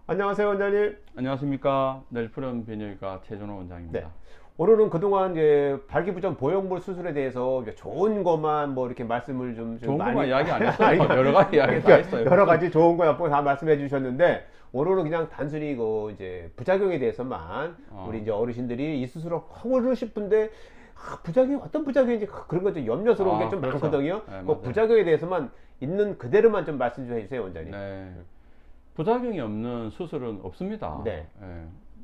안녕하세요, 원장님. 안녕하십니까. 넬프럼 비뇨기과 최준호 원장입니다. 네. 오늘은 그동안 이제 발기부전 보형물 수술에 대해서 이제 좋은 것만 뭐 이렇게 말씀을 좀 좋은 많이 것만 이야기 안 했어요. 여러 가지 이야기 다 했어요. 여러 가지 좋은 거 나쁜 거다 말씀해 주셨는데 오늘은 그냥 단순히 그 이제 부작용에 대해서만 우리 이제 어르신들이 이 수술을 하고 싶은데 부작용이 어떤 부작용인지 그런 거 좀 염려스러운 게 좀 그렇죠. 많거든요. 네, 그 맞아요. 부작용에 대해서만 있는 그대로만 좀 말씀 좀 해주세요, 원장님. 네. 부작용이 없는 수술은 없습니다. 네.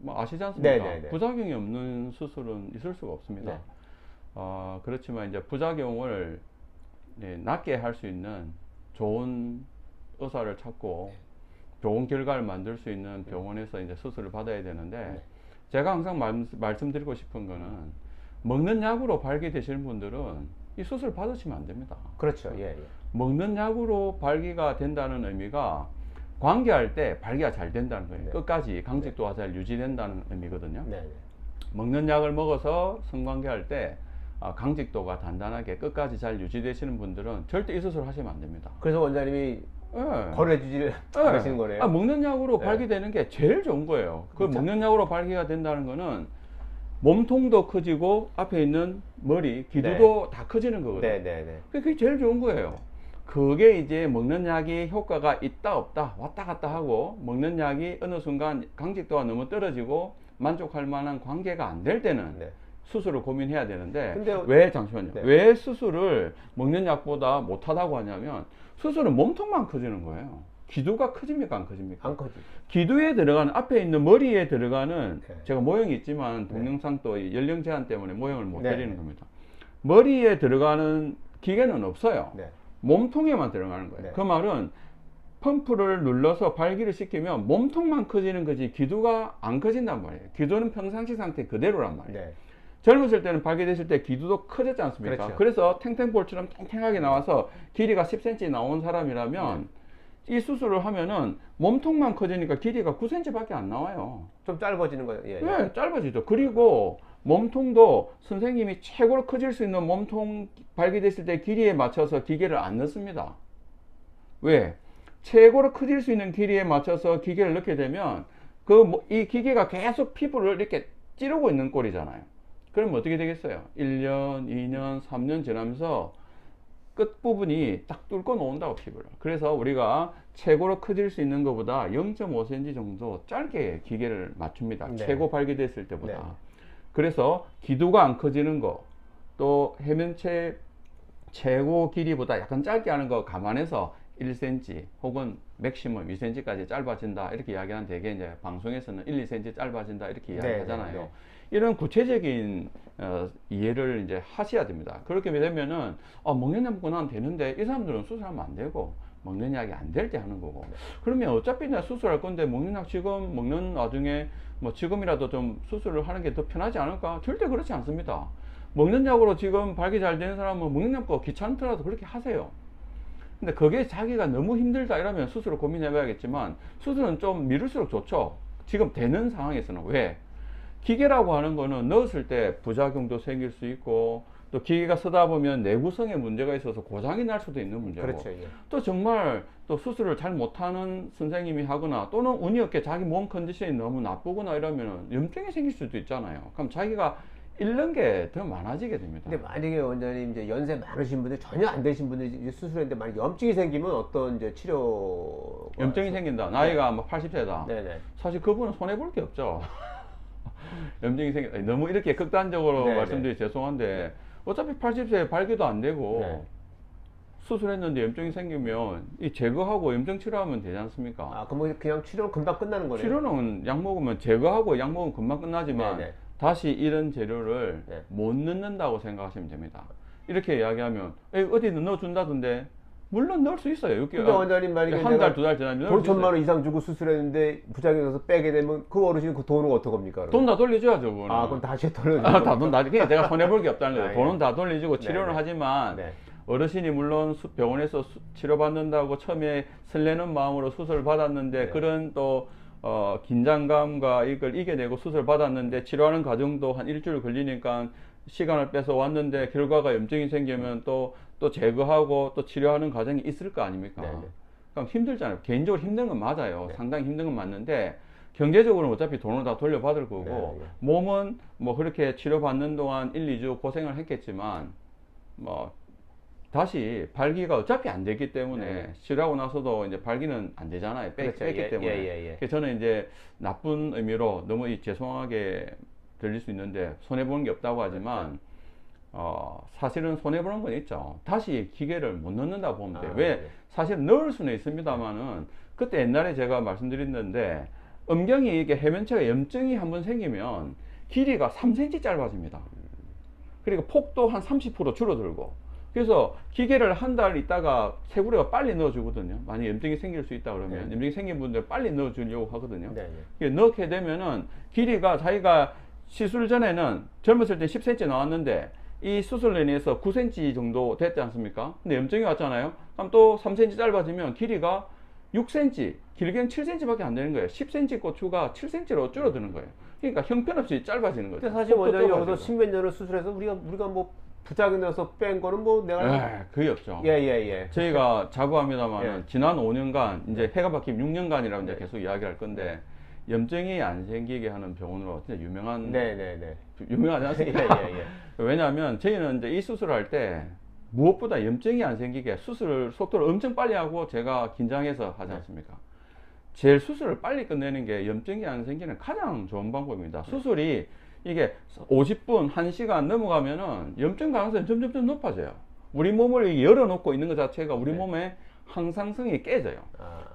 뭐 아시지 않습니까? 네. 부작용이 없는 수술은 있을 수가 없습니다. 네. 그렇지만 이제 부작용을 낫게 할 수 있는 좋은 의사를 찾고 좋은 결과를 만들 수 있는 병원에서 이제 수술을 받아야 되는데 제가 항상 말씀드리고 싶은 거는 먹는 약으로 발기되시는 분들은 이 수술 받으시면 안 됩니다. 그렇죠. 예. 먹는 약으로 발기가 된다는 의미가 관계할 때 발기가 잘 된다는 거예요. 네. 끝까지 강직도가 잘 유지된다는 의미거든요. 네. 먹는 약을 먹어서 성관계할 때 강직도가 단단하게 끝까지 잘 유지되시는 분들은 절대 이 수술 하시면 안 됩니다. 그래서 원장님이 예. 권해주지 않으시는 거네요. 먹는 약으로 네. 발기되는 게 제일 좋은 거예요. 그 그렇죠. 먹는 약으로 발기가 된다는 거는 몸통도 커지고 앞에 있는 머리, 기두도 다 커지는 거거든요. 네. 그게 제일 좋은 거예요. 그게 이제 먹는 약이 효과가 있다 없다 왔다 갔다 하고 먹는 약이 어느 순간 강직도가 너무 떨어지고 만족할 만한 관계가 안 될 때는 네. 수술을 고민해야 되는데 근데 왜 잠시만요. 네. 왜 수술을 먹는 약보다 못하다고 하냐면 수술은 몸통만 커지는 거예요. 기두가 커집니까 안 커집니까? 안 커지. 기두에 들어가는 앞에 있는 머리에 들어가는 네. 제가 모형이 있지만 동영상 또 연령 제한 때문에 모형을 못 네. 드리는 겁니다. 머리에 들어가는 기계는 없어요. 네. 몸통에만 들어가는 거예요. 네. 그 말은 펌프를 눌러서 발기를 시키면 몸통만 커지는 거지 기두가 안 커진단 말이에요. 기두는 평상시 상태 그대로란 말이에요. 네. 젊었을 때는 발기됐을 때 기두도 커졌지 않습니까? 그렇죠. 그래서 탱탱볼처럼 탱탱하게 나와서 길이가 10cm 나온 사람이라면 이 수술을 하면은 몸통만 커지니까 길이가 9cm 밖에 안 나와요. 좀 짧아지는 거예요. 예. 네, 짧아지죠. 그리고 몸통도 선생님이 최고로 커질 수 있는 몸통 발기됐을 때 길이에 맞춰서 기계를 안 넣습니다. 왜? 최고로 커질 수 있는 길이에 맞춰서 기계를 넣게 되면 이 기계가 계속 피부를 이렇게 찌르고 있는 꼴이잖아요. 그러면 어떻게 되겠어요? 1년, 2년, 3년 지나면서 끝부분이 딱 뚫고 놓는다고 피부를. 그래서 우리가 최고로 커질 수 있는 것보다 0.5cm 정도 짧게 기계를 맞춥니다. 네. 최고 발기됐을 때보다. 네. 그래서 기두가 안 커지는 거, 또 해면체 최고 길이보다 약간 짧게 하는 거 감안해서 1cm 혹은 맥시멈 2cm까지 짧아진다 이렇게 이야기하는 대개 이제 방송에서는 1, 2cm 짧아진다 이렇게 이야기하잖아요. 네. 이런 구체적인 이해를 이제 하셔야 됩니다. 그렇게 되면은 먹는 약 먹고 나면 되는데 이 사람들은 수술하면 안 되고 먹는 약이 안 될 때 하는 거고. 그러면 어차피 내가 수술할 건데 먹는 약 지금 먹는 와중에 뭐 지금이라도 좀 수술을 하는 게 더 편하지 않을까? 절대 그렇지 않습니다. 먹는 약으로 지금 발기 잘 되는 사람은 먹는 약보다 귀찮더라도 그렇게 하세요. 근데 그게 자기가 너무 힘들다 이러면 수술을 고민해 봐야겠지만 수술은 좀 미룰수록 좋죠. 지금 되는 상황에서는. 왜? 기계라고 하는 거는 넣었을 때 부작용도 생길 수 있고 또 기계가 쓰다 보면 내구성에 문제가 있어서 고장이 날 수도 있는 문제고 그렇죠. 예. 또 정말 또 수술을 잘 못하는 선생님이 하거나 또는 운이 없게 자기 몸 컨디션이 너무 나쁘거나 이러면 염증이 생길 수도 있잖아요. 그럼 자기가 잃는 게 더 많아지게 됩니다. 근데 만약에 원장님 이제 연세 많으신 분들 전혀 안 되신 분들이 이제 수술했는데 만약 염증이 생기면 어떤 이제 치료 염증이 생긴다. 나이가 뭐 80세다. 네네. 사실 그분은 손해 볼 게 없죠. 염증이 생긴다. 너무 이렇게 극단적으로 네네. 말씀드리 죄송한데 어차피 80세에 발기도 안 되고 네. 수술했는데 염증이 생기면 이 제거하고 염증 치료하면 되지 않습니까? 아, 그럼 그냥 치료는 금방 끝나는 거네요. 치료는 약 먹으면 제거하고 약 먹으면 금방 끝나지만 네네. 다시 이런 재료를 네. 못 넣는다고 생각하시면 됩니다. 이렇게 이야기하면 어디는 넣어준다던데 물론 넣을 수 있어요. 근데 원장님 만약에 한 달, 두 달 지나면 돈 1,000만 원 이상 주고 수술했는데 부작용이 나서 빼게 되면 그 어르신 그 돈은 어떡합니까? 돈 다 돌려줘야죠. 그거는. 아, 그럼 다시 돌려주고. 돈 다, 그냥 내가 손해볼 게 없다는 거예요. 아, 예. 돈은 다 돌려주고 치료는 네네. 하지만 네. 어르신이 물론 병원에서 치료받는다고 처음에 설레는 마음으로 수술을 받았는데 네. 그런 또 긴장감과 이걸 이겨내고 수술을 받았는데 치료하는 과정도 한 일주일 걸리니까 시간을 빼서 왔는데 결과가 염증이 생기면 또 제거하고 또 치료하는 과정이 있을 거 아닙니까? 네네. 그럼 힘들잖아요. 개인적으로 힘든 건 맞아요. 네. 상당히 힘든 건 맞는데 경제적으로는 어차피 돈을 다 돌려받을 거고 네, 네. 몸은 뭐 그렇게 치료받는 동안 1, 2주 고생을 했겠지만 뭐 다시 발기가 어차피 안 되기 때문에 네. 치료하고 나서도 이제 발기는 안 되잖아요. 그렇죠. 뺐기 예, 때문에. 예, 예, 예. 그래서 저는 이제 나쁜 의미로 너무 죄송하게 들릴 수 있는데 손해보는 게 없다고 하지만 사실은 손해보는 건 있죠. 다시 기계를 못 넣는다고 보면 돼요. 왜? 네. 사실 넣을 수는 있습니다만은 그때 옛날에 제가 말씀드렸는데 음경이 이게 해면체가 염증이 한번 생기면 길이가 3cm 짧아집니다. 그리고 폭도 한 30% 줄어들고 그래서 기계를 한 달 있다가 새구레가 빨리 넣어주거든요. 만약 염증이 생길 수 있다 그러면 네. 염증이 생긴 분들 빨리 넣어주려고 하거든요. 네, 넣게 되면은 길이가 자기가 시술 전에는 젊었을 때 10cm 나왔는데 이 수술로 인해서 9cm 정도 됐지 않습니까? 근데 염증이 왔잖아요. 그럼 또 3cm 짧아지면 길이가 6cm, 길게는 7cm밖에 안 되는 거예요. 10cm 고추가 7cm로 줄어드는 거예요. 그러니까 형편없이 짧아지는 거죠. 근데 사실 원장님 여기서 좁아지고. 십몇 년을 수술해서 우리가 뭐 부작용 나서 뺀 거는 뭐 내가 거의 없죠. 예. 저희가 자부합니다만 예. 지난 5년간 이제 해가 바뀌면 6년간이라고 이제 네. 계속 이야기할 건데 염증이 안 생기게 하는 병원으로 진짜 유명하지 않습니까? 예. 왜냐하면 저희는 이제 이 수술을 할 때 무엇보다 염증이 안 생기게 수술 속도를 엄청 빨리 하고 제가 긴장해서 하지 않습니까? 제일 수술을 빨리 끝내는 게 염증이 안 생기는 가장 좋은 방법입니다. 수술이 이게 50분, 1시간 넘어가면은 염증 가능성이 점점 높아져요. 우리 몸을 열어놓고 있는 것 자체가 우리 몸의 항상성이 깨져요.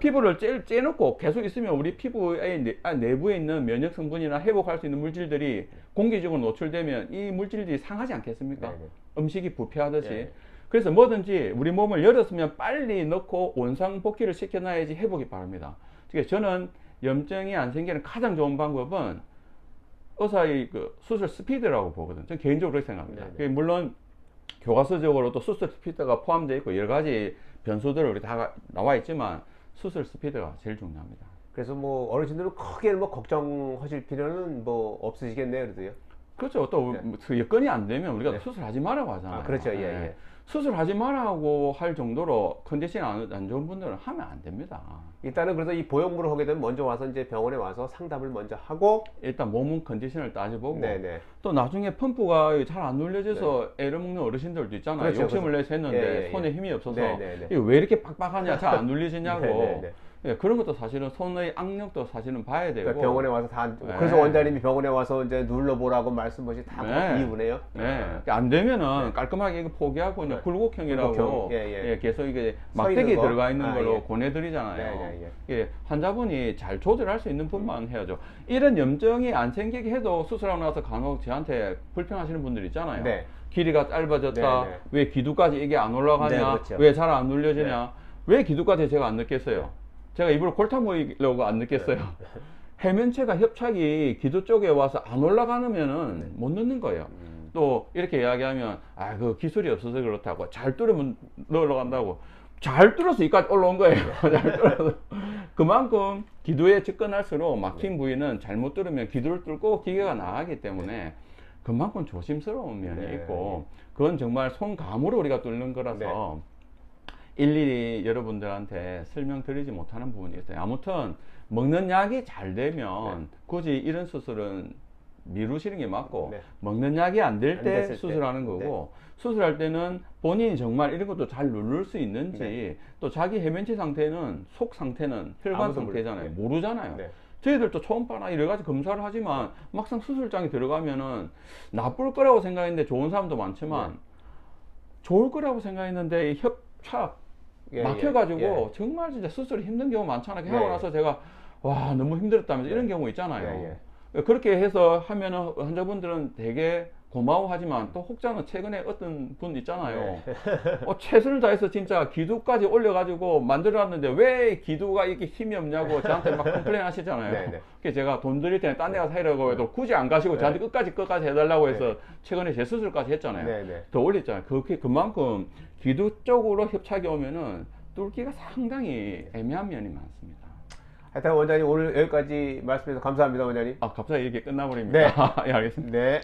피부를 째놓고 계속 있으면 우리 피부의 내부에 있는 면역 성분이나 회복할 수 있는 물질들이 공기적으로 노출되면 이 물질들이 상하지 않겠습니까? 네네. 음식이 부패하듯이. 네. 그래서 뭐든지 우리 몸을 열었으면 빨리 넣고 원상복귀를 시켜놔야지 회복이 바랍니다. 그래서 저는 염증이 안 생기는 가장 좋은 방법은 의사의 그 수술 스피드라고 보거든요. 저는 개인적으로 그렇게 생각합니다. 네네. 물론 교과서적으로도 수술 스피드가 포함되어 있고 여러 가지 변수들 우리 다 나와 있지만 수술 스피드가 제일 중요합니다. 그래서 뭐 어르신들은 크게 뭐 걱정하실 필요는 뭐 없으시겠네요, 그래도요. 그렇죠. 또 그 여건이 안 되면 우리가 네. 수술하지 말라고 하잖아요. 그렇죠. 예. 수술하지 말라고 할 정도로 컨디션이 안 좋은 분들은 하면 안 됩니다. 일단은 그래서 이 보형물을 하게 되면 먼저 와서 이제 병원에 와서 상담을 먼저 하고 일단 몸 컨디션을 따져보고 네네. 또 나중에 펌프가 잘 안 눌려져서 애를 먹는 어르신들도 있잖아요. 그렇죠, 욕심을 내서 했는데 예. 손에 힘이 없어서 네네네. 이거 왜 이렇게 빡빡하냐, 잘 안 눌리지냐고. 네네네. 예, 그런 것도 사실은 손의 악력도 사실은 봐야 되고. 그러니까 병원에 와서 다 네. 그래서 원장님이 병원에 와서 이제 눌러보라고 말씀하신 다 네. 이유네요. 네. 안 되면은 깔끔하게 이거 포기하고 그냥 네. 굴곡형이라고 굴곡형. 예. 계속 이게 서 막대기 있는 거. 들어가 있는 걸로 예. 권해드리잖아요. 네. 예, 환자분이 잘 조절할 수 있는 분만 해야죠. 이런 염증이 안 생기게 해도 수술하고 나서 간혹 저한테 불평하시는 분들 있잖아요. 네. 길이가 짧아졌다. 네. 왜 기두까지 이게 안 올라가냐? 네, 그렇죠. 왜 잘 안 눌려지냐? 왜 기두까지 제가 안 넣겠어요? 제가 입으로 골탕 먹이려고 안 넣겠어요. 해면체가 협착이 기두 쪽에 와서 안 올라가면은 못 넣는 거예요. 또 이렇게 이야기하면 그 기술이 없어서 그렇다고 잘 뚫으면 올라간다고. 잘 뚫어서 여기까지 올라온 거예요. 잘 뚫어서. 그만큼 기두에 접근할수록 막힌 부위는 잘못 뚫으면 기두를 뚫고 기계가 나가기 때문에 그만큼 조심스러운 면이 있고 그건 정말 손감으로 우리가 뚫는 거라서 일일이 여러분들한테 설명드리지 못하는 부분이 있어요. 아무튼 먹는 약이 잘 되면 굳이 이런 수술은 미루시는 게 맞고 먹는 약이 안 될 때 수술하는 거고 수술할 때는 본인이 정말 이런 것도 잘 누를 수 있는지 또 자기 해면체 상태는 속 상태는 혈관 상태잖아요. 모르잖아요. 저희들도 초음파나 여러 가지 검사를 하지만 막상 수술장에 들어가면은 나쁠 거라고 생각했는데 좋은 사람도 많지만 좋을 거라고 생각했는데 협착 막혀가지고 정말 진짜 수술이 힘든 경우 많잖아요. 하고 나서 제가 와 너무 힘들었다면서 이런 경우 있잖아요. 그렇게 해서 하면은 환자분들은 되게 고마워하지만 또 혹자는 최근에 어떤 분 있잖아요. 최선을 다해서 진짜 기두까지 올려가지고 만들어놨는데 왜 기두가 이렇게 힘이 없냐고 저한테 막 컴플레인 하시잖아요. 그래서 제가 돈 드릴 때는 딴 데 가서 하려고 해도 굳이 안 가시고 저한테 끝까지 해달라고 해서 최근에 재수술까지 했잖아요. 더 올렸잖아요. 그만큼 기두 쪽으로 협착이 오면은 뚫기가 상당히 애매한 면이 많습니다. 하여튼 원장님 오늘 여기까지 말씀해서 감사합니다, 원장님. 갑자기 이렇게 끝나버립니다. 예, 알겠습니다. 네.